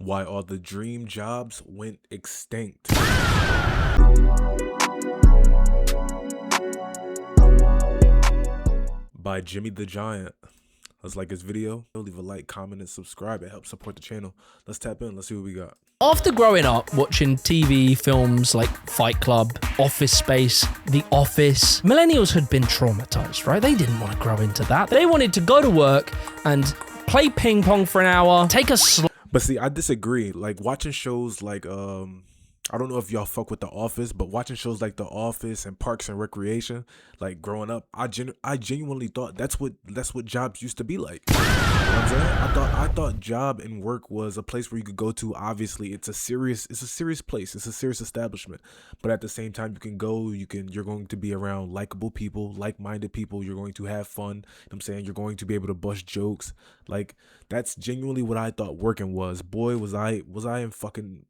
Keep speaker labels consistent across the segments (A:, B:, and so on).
A: Why all the dream jobs went extinct. By JimmyTheGiant. Let's like this video, leave a like, comment, and subscribe. It helps support the channel. Let's tap in, let's see what we got.
B: After growing up watching TV films like Fight Club, Office Space, The Office, millennials had been traumatized, right? They didn't want to grow into that. They wanted to go to work and play ping pong for an hour, take a
A: But see, I disagree. Like watching shows like I don't know if y'all fuck with The Office, but watching shows like The Office and Parks and Recreation, like growing up, I genuinely thought that's what jobs used to be like. You know what I'm saying? I thought job and work was a place where you could go to. Obviously, it's a serious place. It's a serious establishment. But at the same time, you can go, you're going to be around likable people, like-minded people. You're going to have fun. You know what I'm saying? You're going to be able to bust jokes. Like that's genuinely what I thought working was. Boy, was I in fucking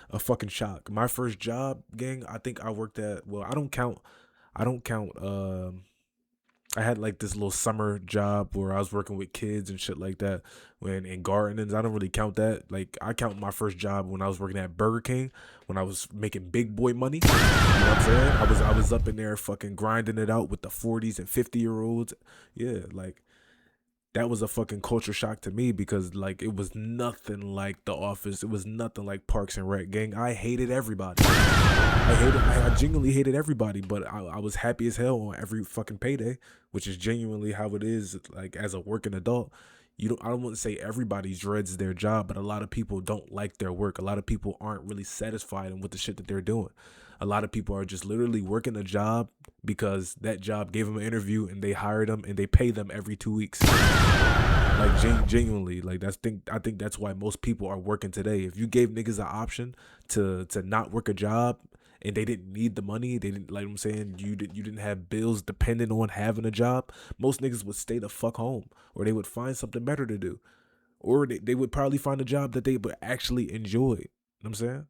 A: a fucking shock. My first job, gang, I think I worked at, well, I don't count I had like this little summer job where I was working with kids and shit like that, when in gardens. I don't really count that. Like I count my first job when I was working at Burger King, when I was making big boy money. You know what I'm saying? I was up in there fucking grinding it out with the 40s and 50-year-olds. Yeah, like that was a fucking culture shock to me, because like it was nothing like The Office. It was nothing like Parks and Rec, gang. I hated everybody. I genuinely hated everybody, but I was happy as hell on every fucking payday, which is genuinely how it is. Like as a working adult, I don't want to say everybody dreads their job, but a lot of people don't like their work. A lot of people aren't really satisfied with the shit that they're doing. A lot of people are just literally working a job because that job gave them an interview and they hired them and they pay them every 2 weeks. Like genuinely, like I think that's why most people are working today. If you gave niggas an option to not work a job and they didn't need the money, they didn't, like I'm saying, you didn't have bills dependent on having a job, most niggas would stay the fuck home, or they would find something better to do, or they would probably find a job that they would actually enjoy. You know what I'm saying?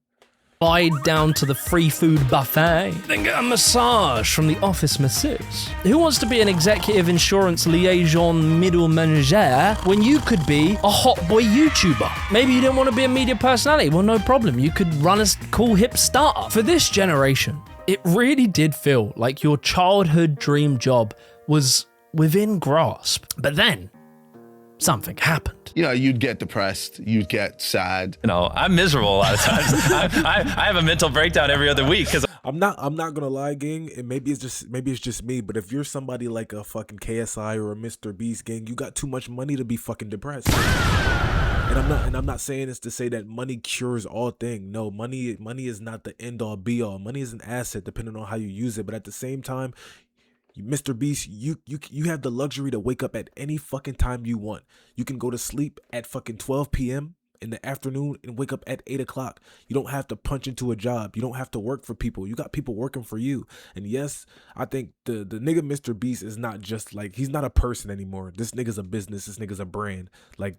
B: slide down to the free food buffet, then get a massage from the office masseuse. Who wants to be an executive insurance liaison middle manager when you could be a hot boy YouTuber? Maybe you didn't want to be a media personality. Well, no problem. You could run a cool hip startup. For this generation, it really did feel like your childhood dream job was within grasp. But then something happened.
C: You know, you'd get depressed, you'd get sad.
D: You know, I'm miserable a lot of times. I have a mental breakdown every other week because
A: I'm not gonna lie, gang, and maybe it's just me, but if you're somebody like a fucking KSI or a Mr. Beast, gang, you got too much money to be fucking depressed. And I'm not saying this to say that money cures all things. No, money is not the end all be all. Money is an asset depending on how you use it, but at the same time, Mr. Beast, you have the luxury to wake up at any fucking time you want. You can go to sleep at fucking 12 p.m. in the afternoon and wake up at 8 o'clock. You don't have to punch into a job. You don't have to work for people. You got people working for you. And yes, I think the nigga Mr. Beast is not just like, he's not a person anymore. This nigga's a business. This nigga's a brand. Like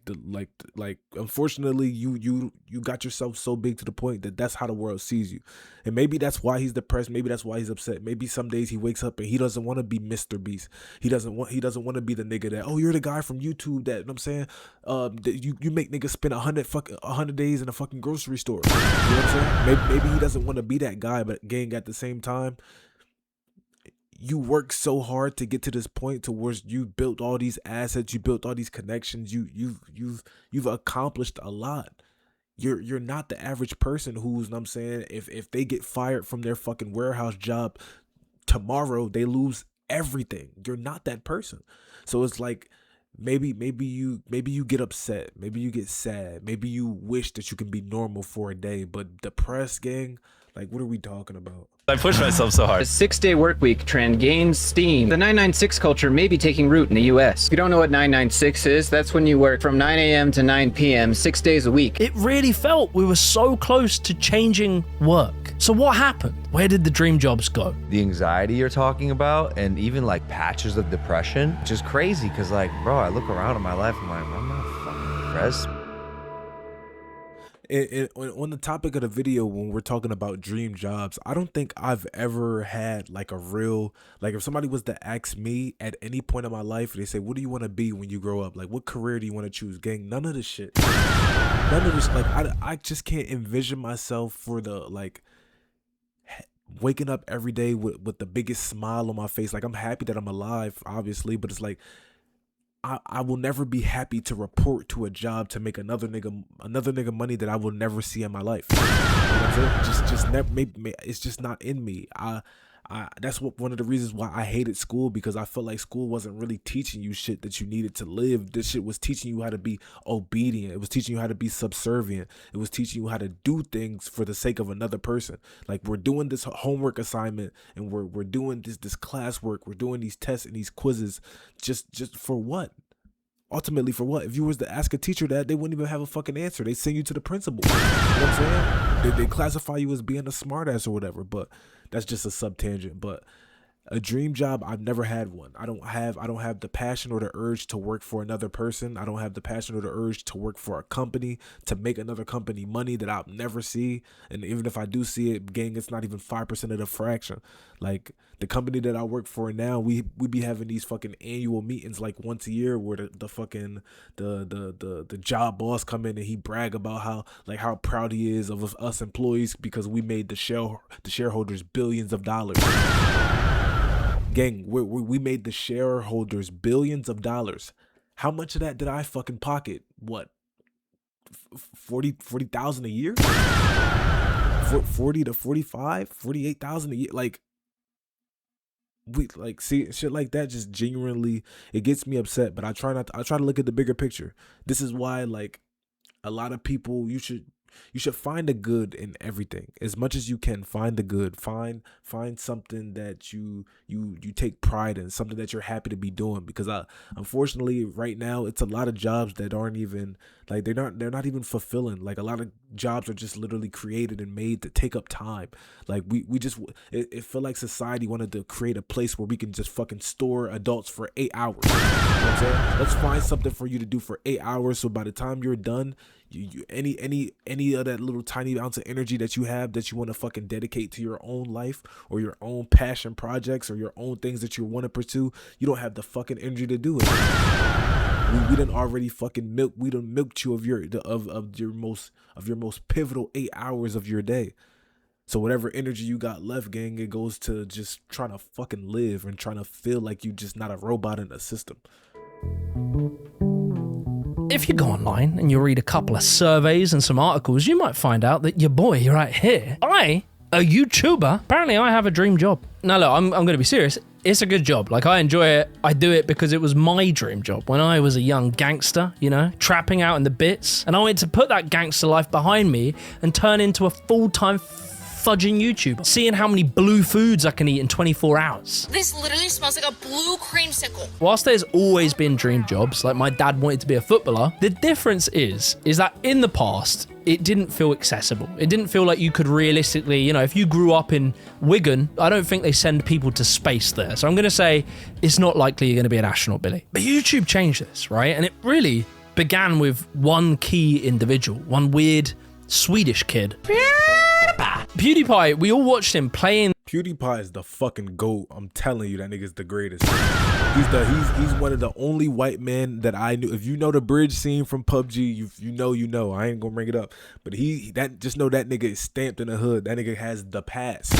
A: unfortunately, you got yourself so big to the point that that's how the world sees you. And maybe that's why he's depressed. Maybe that's why he's upset. Maybe some days he wakes up and he doesn't want to be Mr. Beast. He doesn't want to be the nigga that, oh, you're the guy from YouTube that, you know what I'm saying, you make niggas spend 100 days in a fucking grocery store. You know what I'm saying? Maybe he doesn't want to be that guy, but gang, at the same time, you work so hard to get to this point towards you built all these assets, you built all these connections, you've accomplished a lot. You're not the average person who's, you know what I'm saying, if they get fired from their fucking warehouse job tomorrow, they lose everything. You're not that person. So it's like, maybe you get upset, maybe you get sad, maybe you wish that you can be normal for a day, but depressed, gang, like, what are we talking about?
D: I push myself so hard.
E: The 6-day work week trend gains steam. The 996 culture may be taking root in the US. If you don't know what 996 is, that's when you work from 9 a.m. to 9 p.m. 6 days a week.
B: It really felt we were so close to changing work. So what happened? Where did the dream jobs go?
F: The anxiety you're talking about, and even like patches of depression, which is crazy because, like, bro, I look around in my life and I'm like, I'm not fucking depressed.
A: On the topic of the video, when we're talking about dream jobs, I don't think I've ever had like a real, like if somebody was to ask me at any point in my life, they say, what do you want to be when you grow up? Like, what career do you want to choose? Gang, none of this shit. None of this, like, I just can't envision myself for the, like, waking up every day with the biggest smile on my face. Like, I'm happy that I'm alive, obviously, but it's like, I will never be happy to report to a job to make another nigga money that I will never see in my life. You know what I'm saying? Just never. Maybe it's just not in me. That's one of the reasons why I hated school, because I felt like school wasn't really teaching you shit that you needed to live. This shit was teaching you how to be obedient. It was teaching you how to be subservient. It was teaching you how to do things for the sake of another person. Like, we're doing this homework assignment and we're doing this classwork. We're doing these tests and these quizzes just for what? Ultimately, for what? If you was to ask a teacher that, they wouldn't even have a fucking answer. They send you to the principal. You know what I'm saying? They classify you as being a smartass or whatever, but that's just a sub-tangent. But a dream job, I've never had one. I don't have the passion or the urge to work for another person. I don't have the passion or the urge to work for a company, to make another company money that I'll never see. And even if I do see it, gang, it's not even 5% of the fraction. Like, the company that I work for now, we be having these fucking annual meetings like once a year, where the fucking the job boss come in and he brag about how proud he is of us employees because we made the shareholders billions of dollars. Gang, we made the shareholders billions of dollars. How much of that did I fucking pocket? What, 40,000 a year? 40 to 45, 48,000 a year. Like, we like see shit like that. Just genuinely, it gets me upset. But I try to look at the bigger picture. This is why, like, a lot of people, you should find the good in everything as much as you can. Find the good. Find something that you take pride in, something that you're happy to be doing. Because unfortunately right now, it's a lot of jobs that aren't even like, they're not even fulfilling. Like, a lot of jobs are just literally created and made to take up time. Like, it feel like society wanted to create a place where we can just fucking store adults for 8 hours. You know what I'm saying? Let's find something for you to do for 8 hours, so by the time you're done, you any of that little tiny ounce of energy that you have that you want to fucking dedicate to your own life or your own passion projects or your own things that you want to pursue, you don't have the fucking energy to do it. We done already fucking milked you of your most pivotal 8 hours of your day. So whatever energy you got left, gang, it goes to just trying to fucking live and trying to feel like you just not a robot in a system.
B: If you go online and you read a couple of surveys and some articles, you might find out that your boy right here, a YouTuber, apparently I have a dream job. Now look, I'm going to be serious. It's a good job. Like, I enjoy it. I do it because it was my dream job when I was a young gangster, you know, trapping out in the bits. And I wanted to put that gangster life behind me and turn into a full-time fudging YouTuber, seeing how many blue foods I can eat in 24 hours.
G: This literally smells like a blue creamsicle.
B: Whilst there's always been dream jobs, like my dad wanted to be a footballer, the difference is that in the past, it didn't feel accessible. It didn't feel like you could realistically, you know, if you grew up in Wigan, I don't think they send people to space there. So I'm going to say it's not likely you're going to be an astronaut, Billy. But YouTube changed this, right? And it really began with one key individual, one weird Swedish kid. PewDiePie, we all watched him playing.
A: PewDiePie is the fucking GOAT. I'm telling you, that nigga's the greatest. He's one of the only white men that I knew. If you know the bridge scene from PUBG, you know. I ain't gonna bring it up, but just know that nigga is stamped in the hood. That nigga has the pass.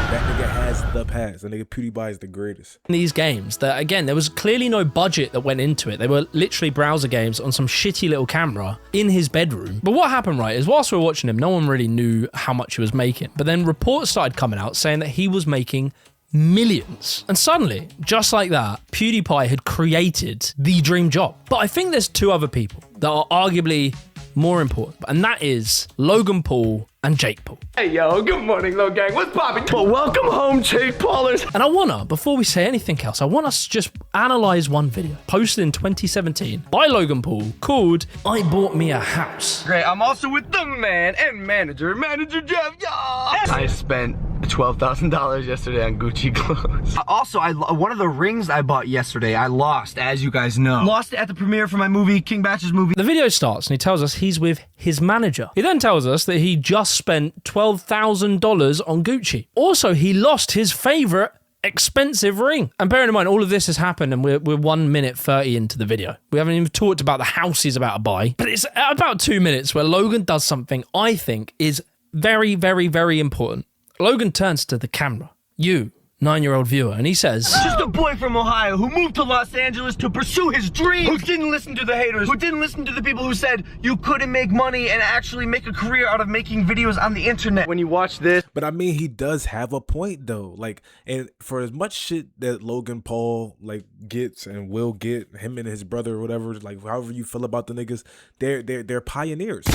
A: That nigga has the pass. That nigga PewDiePie is the greatest.
B: These games that, again, there was clearly no budget that went into it. They were literally browser games on some shitty little camera in his bedroom. But what happened, right, is whilst we were watching him, no one really knew how much he was making. But then reports started coming out saying that he was making millions. And suddenly, just like that, PewDiePie had created the dream job. But I think there's two other people that are arguably more important, and that is Logan Paul and Jake Paul.
H: Hey yo, good morning, little gang. What's poppin'? Well, welcome home, Jake Paulers.
B: And I wanna, before we say anything else, I want us to just analyze one video posted in 2017 by Logan Paul called "I Bought Me a House."
H: Great, I'm also with the man and manager Jeff. Yeah. I spent $12,000 yesterday on Gucci clothes.
I: Also, one of the rings I bought yesterday, I lost, as you guys know. Lost it at the premiere for my movie, King Batch's movie.
B: The video starts and he tells us he's with his manager. He then tells us that he just spent $12,000 on Gucci. Also, he lost his favorite expensive ring. And bearing in mind, all of this has happened and we're 1 minute 30 into the video. We haven't even talked about the house he's about to buy. But it's at about 2 minutes where Logan does something I think is very, very, very important. Logan turns to the camera, you, 9-year-old viewer, and he says,
I: Just a boy from Ohio who moved to Los Angeles to pursue his dream, who didn't listen to the haters, who didn't listen to the people who said you couldn't make money and actually make a career out of making videos on the internet.
H: When you watch this,
A: But I mean, he does have a point though. Like, and for as much shit that Logan Paul like gets and will get, him and his brother or whatever, like however you feel about the niggas, they're pioneers.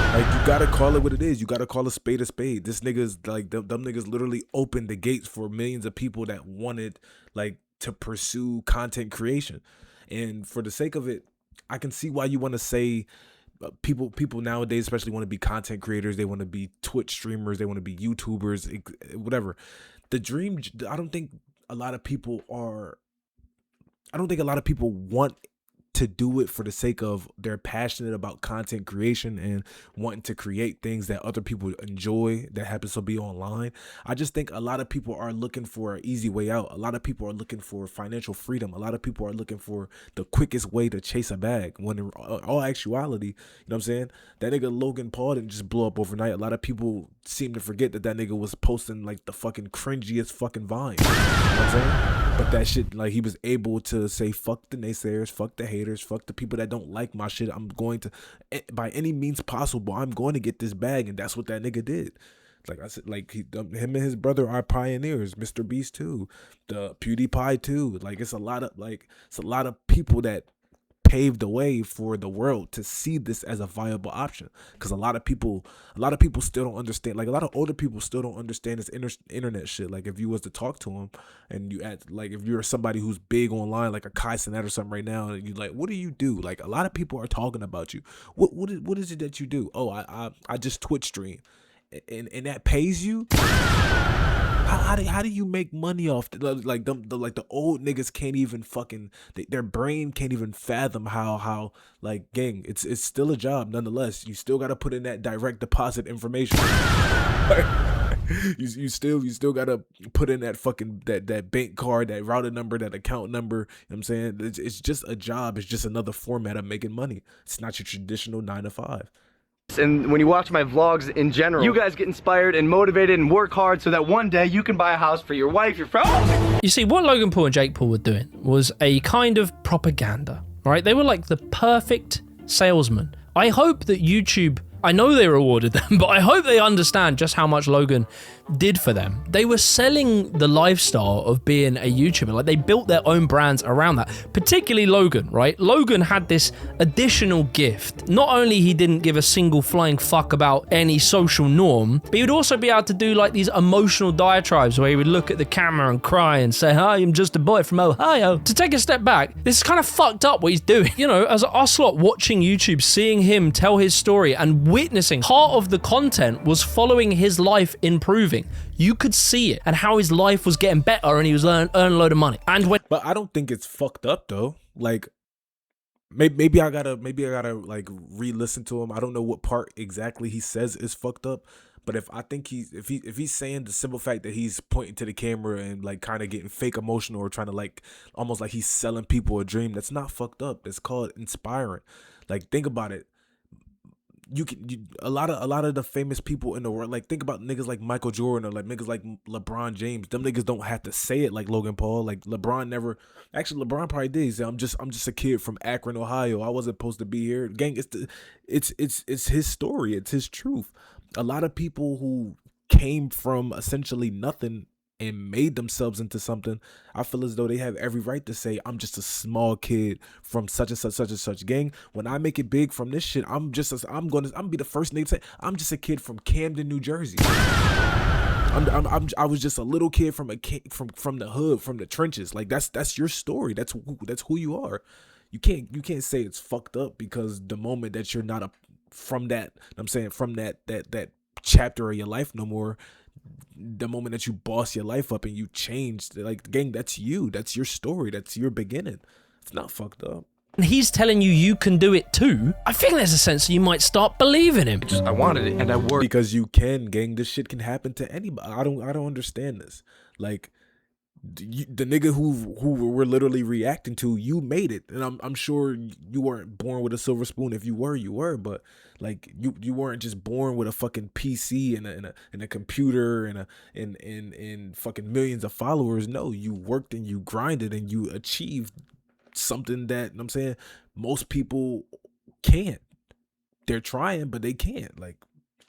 A: Like, you gotta call it what it is. You gotta call a spade a spade. This nigga's like them niggas literally opened the gates for millions of people that wanted like to pursue content creation. And for the sake of it, I can see why you want to say people nowadays especially want to be content creators. They want to be Twitch streamers. They want to be YouTubers, whatever. The dream, I don't think a lot of people want to do it for the sake of they're passionate about content creation and wanting to create things that other people enjoy that happens to be online. I just think a lot of people are looking for an easy way out. A lot of people are looking for financial freedom. A lot of people are looking for the quickest way to chase a bag, when in all actuality, you know what I'm saying, that nigga Logan Paul didn't just blow up overnight. A lot of people seem to forget that nigga was posting like the fucking cringiest fucking Vine. You know what I'm saying? But that shit, like, he was able to say, fuck the naysayers, fuck the haters, fuck the people that don't like my shit. I'm going to, by any means possible, I'm going to get this bag. And that's what that nigga did. Like I said, like him and his brother are pioneers. Mr. Beast too, the PewDiePie too. Like, it's a lot of people that paved the way for the world to see this as a viable option, because a lot of people still don't understand. Like, a lot of older people still don't understand this internet shit. Like, if you was to talk to them and you act like, if you're somebody who's big online, like a Kai Cenat or something right now, and you like, what do you do? Like, a lot of people are talking about you. What is it that you do? Oh, I just Twitch stream, and that pays you. How do you make money off like the old niggas can't even fucking, their brain can't even fathom how like, gang, it's still a job nonetheless. You still got to put in that direct deposit information. you still got to put in that fucking that bank card, that routing number, that account number. You know what I'm saying? It's just a job. It's just another format of making money. It's not your traditional 9 to 5.
H: and when you watch my vlogs in general, you guys get inspired and motivated and work hard so that one day you can buy a house for your wife, your friend.
B: You see, what Logan Paul and Jake Paul were doing was a kind of propaganda, right? They were like the perfect salesman. I hope that YouTube, I know they rewarded them, but I hope they understand just how much Logan did for them. They were selling the lifestyle of being a YouTuber. Like, they built their own brands around that, particularly Logan, right? Logan had this additional gift. Not only he didn't give a single flying fuck about any social norm, but he would also be able to do like these emotional diatribes where he would look at the camera and cry and say, hi, I'm just a boy from Ohio. To take a step back, this is kind of fucked up what he's doing. You know, as us lot watching YouTube, seeing him tell his story and witnessing part of the content was following his life improving. You could see it and how his life was getting better and he was earning a load of money.
A: But I don't think it's fucked up though. Like, maybe I gotta like re-listen to him. I don't know what part exactly he says is fucked up. But if he's saying the simple fact that he's pointing to the camera and like kind of getting fake emotional or trying to like almost like he's selling people a dream, that's not fucked up. That's called inspiring. Like, think about it. A lot of the famous people in the world, like, think about niggas like Michael Jordan or like niggas like LeBron James. Them niggas don't have to say it like Logan Paul. Like, LeBron probably did. He said, I'm just a kid from Akron, Ohio. I wasn't supposed to be here. Gang, it's his story. It's his truth. A lot of people who came from essentially nothing and made themselves into something, I feel as though they have every right to say, I'm just a small kid from such and such. Gang, when I make it big from this shit, I'm gonna be the first nigga to say, I'm just a kid from Camden, New Jersey. I was just a little kid from the hood, from the trenches. Like, that's your story. That's who you are. You can't say it's fucked up because the moment that you're not from that chapter of your life no more, the moment that you boss your life up and you changed, like, gang, that's you. That's your story. That's your beginning. It's not fucked up.
B: And he's telling you can do it too. I think there's a sense that you might start believing him.
H: I wanted it and I worked.
A: Because you can, gang. This shit can happen to anybody. I don't understand this. Like, the nigga who we're literally reacting to, you made it, and I'm sure you weren't born with a silver spoon. If you were, but like you weren't just born with a fucking PC and a computer and fucking millions of followers. No, you worked and you grinded and you achieved something that, I'm saying, most people can't. They're trying, but they can't. Like,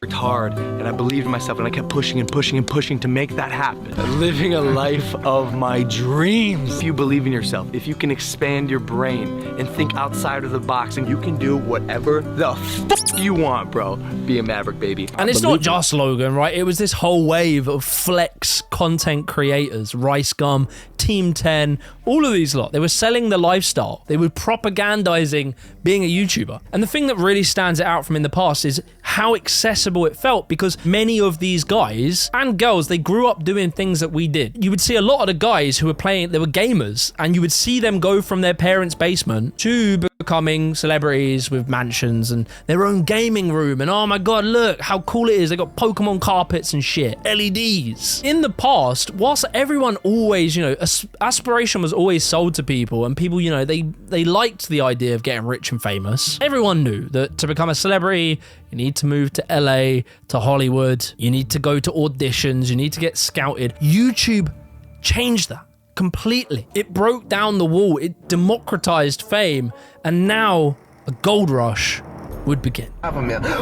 H: Worked hard and I believed in myself and I kept pushing and pushing and pushing to make that happen. Living a life of my dreams. If you believe in yourself, if you can expand your brain and think outside of the box, and you can do whatever the fuck you want, bro. Be a maverick, baby.
B: And it's not just Logan, right? It was this whole wave of flex content creators, Rice Gum, Team 10, all of these lot. They were selling the lifestyle. They were propagandizing being a YouTuber. And the thing that really stands it out from in the past is how accessible it felt, because many of these guys and girls, they grew up doing things that we did. You would see a lot of the guys who were playing, they were gamers, and you would see them go from their parents' basement to becoming celebrities with mansions and their own gaming room. And oh my god, look how cool it is. They got Pokemon carpets and shit, LEDs. In the past, whilst everyone always, you know, aspiration was always sold to people, and people, you know, they liked the idea of getting rich and famous. Everyone knew that to become a celebrity, you need to move to LA, to Hollywood, you need to go to auditions, you need to get scouted. YouTube changed that completely. It broke down the wall, it democratized fame, and now a gold rush would begin.
I: Half a million. Oh!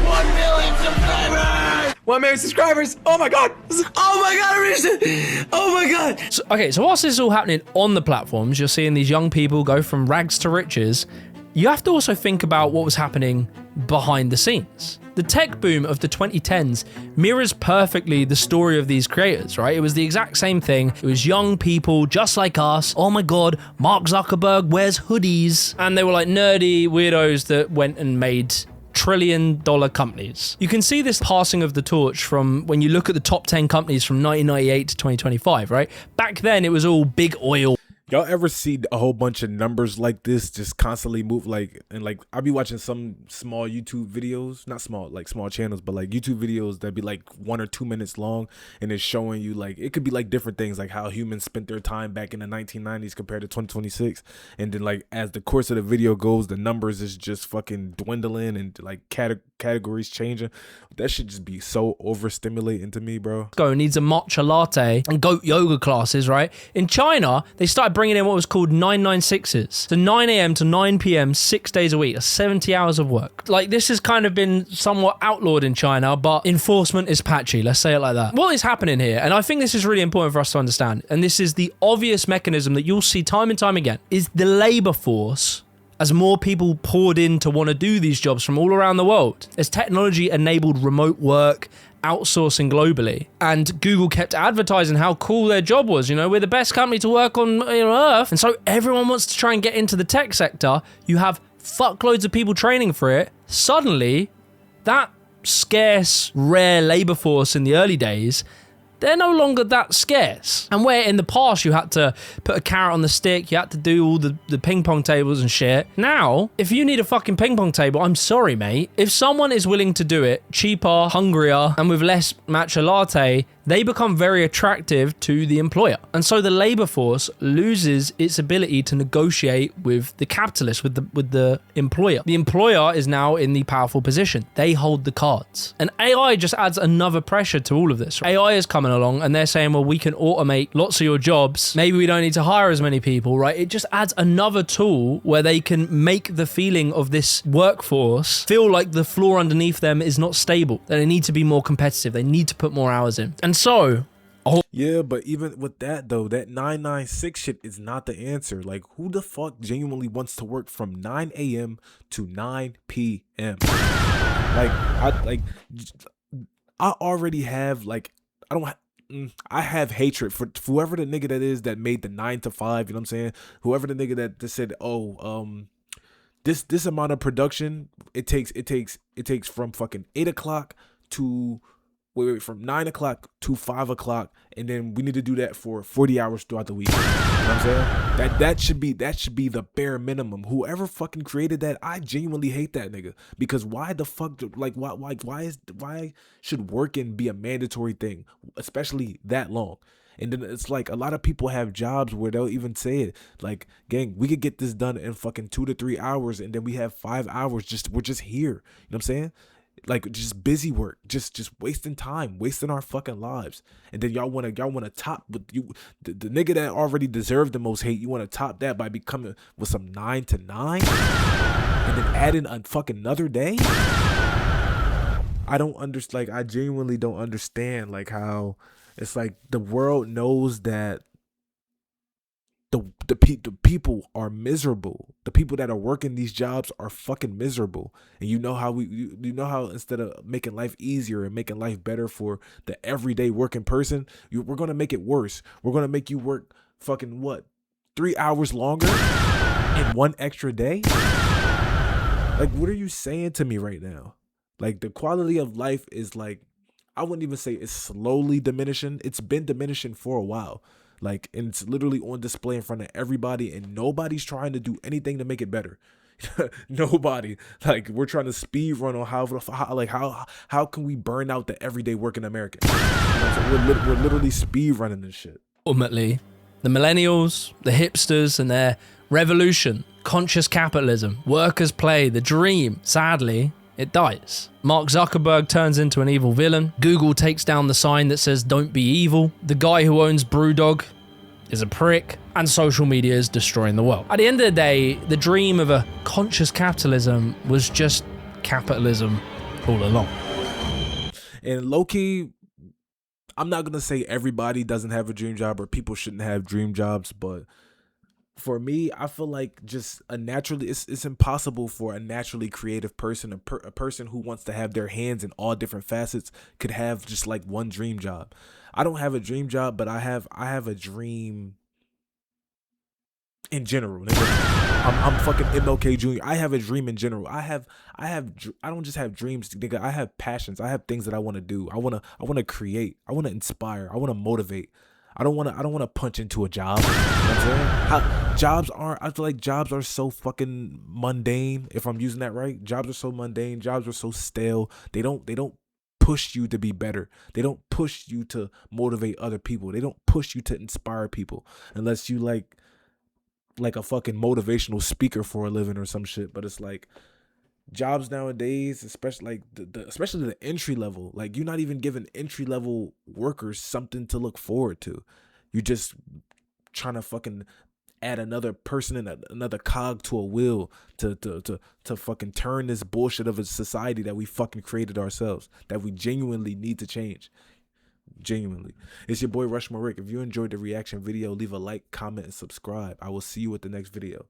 I: 1 million subscribers! 1 million subscribers! Oh my god! Oh my god, I reached it! Oh my god!
B: So, okay, so whilst this is all happening on the platforms, you're seeing these young people go from rags to riches, you have to also think about what was happening behind the scenes. The tech boom of the 2010s mirrors perfectly the story of these creators, right? It was the exact same thing. It was young people just like us. Oh my god, Mark Zuckerberg wears hoodies. And they were like nerdy weirdos that went and made trillion-dollar companies. You can see this passing of the torch from when you look at the top 10 companies from 1998 to 2025, right? Back then, it was all big oil.
A: Y'all ever see a whole bunch of numbers like this just constantly move, like, and like I'll be watching some small YouTube videos, not small, like small channels, but like YouTube videos that be like 1 or 2 minutes long, and it's showing you, like, it could be like different things, like how humans spent their time back in the 1990s compared to 2026, and then like as the course of the video goes, the numbers is just fucking dwindling and like categories changing. That should just be so overstimulating to me, bro.
B: Needs a matcha latte and goat yoga classes, right? In China, they started bringing in what was called 996s. So 9 a.m. to 9 p.m., 6 days a week, 70 hours of work. Like, this has kind of been somewhat outlawed in China, but enforcement is patchy. Let's say it like that. What is happening here, and I think this is really important for us to understand, and this is the obvious mechanism that you'll see time and time again, is the labor force. As more people poured in to want to do these jobs from all around the world, as technology enabled remote work, outsourcing globally, and Google kept advertising how cool their job was. You know, we're the best company to work on Earth. And so everyone wants to try and get into the tech sector. You have fuckloads of people training for it. Suddenly, that scarce, rare labor force in the early days, they're no longer that scarce. And where in the past you had to put a carrot on the stick, you had to do all the ping pong tables and shit. Now, if you need a fucking ping pong table, I'm sorry, mate. If someone is willing to do it cheaper, hungrier, and with less matcha latte, they become very attractive to the employer. And so the labor force loses its ability to negotiate with the capitalist, with the employer. The employer is now in the powerful position. They hold the cards. And AI just adds another pressure to all of this. AI is coming along and they're saying, well, we can automate lots of your jobs. Maybe we don't need to hire as many people, right? It just adds another tool where they can make the feeling of this workforce feel like the floor underneath them is not stable, that they need to be more competitive. They need to put more hours in. And so,
A: yeah, but even with that though, that 996 shit is not the answer. Like, who the fuck genuinely wants to work from 9 a.m. to 9 p.m.? I already have, like, I have hatred for whoever the nigga that is that made the 9 to 5, you know what I'm saying? Whoever the nigga that said, this amount of production, it takes from fucking 8 o'clock to from 9 o'clock to 5 o'clock, and then we need to do that for 40 hours throughout the week. You know what I'm saying? That should be the bare minimum. Whoever fucking created that, I genuinely hate that nigga. Because why the fuck, like, why should working be a mandatory thing, especially that long? And then it's like a lot of people have jobs where they'll even say it like, gang, we could get this done in fucking 2 to 3 hours, and then we have 5 hours we're just here. You know what I'm saying? Like, just busy work, just wasting time, wasting our fucking lives. And then y'all wanna top with the nigga that already deserved the most hate. You wanna top that by becoming with some 9 to 9, and then adding a fucking another day. I don't understand. Like, I genuinely don't understand like how it's like the world knows that the people are miserable. The people that are working these jobs are fucking miserable. And you know how you know how instead of making life easier and making life better for the everyday working person, we're gonna make it worse. We're gonna make you work fucking what, 3 hours longer in 1 extra day? Like, what are you saying to me right now? Like, the quality of life is like, I wouldn't even say it's slowly diminishing. It's been diminishing for a while. Like, and it's literally on display in front of everybody, and nobody's trying to do anything to make it better. Nobody. Like, we're trying to speed run on how can we burn out the everyday working American? You know, so we're literally speed running this shit.
B: Ultimately, the millennials, the hipsters, and their revolution, conscious capitalism, workers' play, the dream, sadly, it dies. Mark Zuckerberg turns into an evil villain. Google takes down the sign that says "Don't be evil." The guy who owns Brewdog is a prick, and social media is destroying the world. At the end of the day, the dream of a conscious capitalism was just capitalism all along.
A: And low-key, I'm not gonna say everybody doesn't have a dream job or people shouldn't have dream jobs, but for me, I feel like just it's impossible for a naturally creative person, a person who wants to have their hands in all different facets, could have just like one dream job. I don't have a dream job, but I have a dream in general. Nigga. I'm fucking MLK Jr. I have a dream in general. I don't just have dreams, nigga. I have passions. I have things that I want to do. I want to create. I want to inspire. I want to motivate. I don't want to punch into a job. You know what I'm saying? I feel like jobs are so fucking mundane, if I'm using that right. Jobs are so mundane. Jobs are so stale. They don't push you to be better. They don't push you to motivate other people. They don't push you to inspire people unless you like a fucking motivational speaker for a living or some shit. But it's like, jobs nowadays, especially like especially the entry level, like, you're not even giving entry level workers something to look forward to. You're just trying to fucking add another person and another cog to a wheel to fucking turn this bullshit of a society that we fucking created ourselves, that we genuinely need to change. Genuinely. It's your boy RushMoreRick. If you enjoyed the reaction video, leave a like, comment, and subscribe. I will see you at the next video.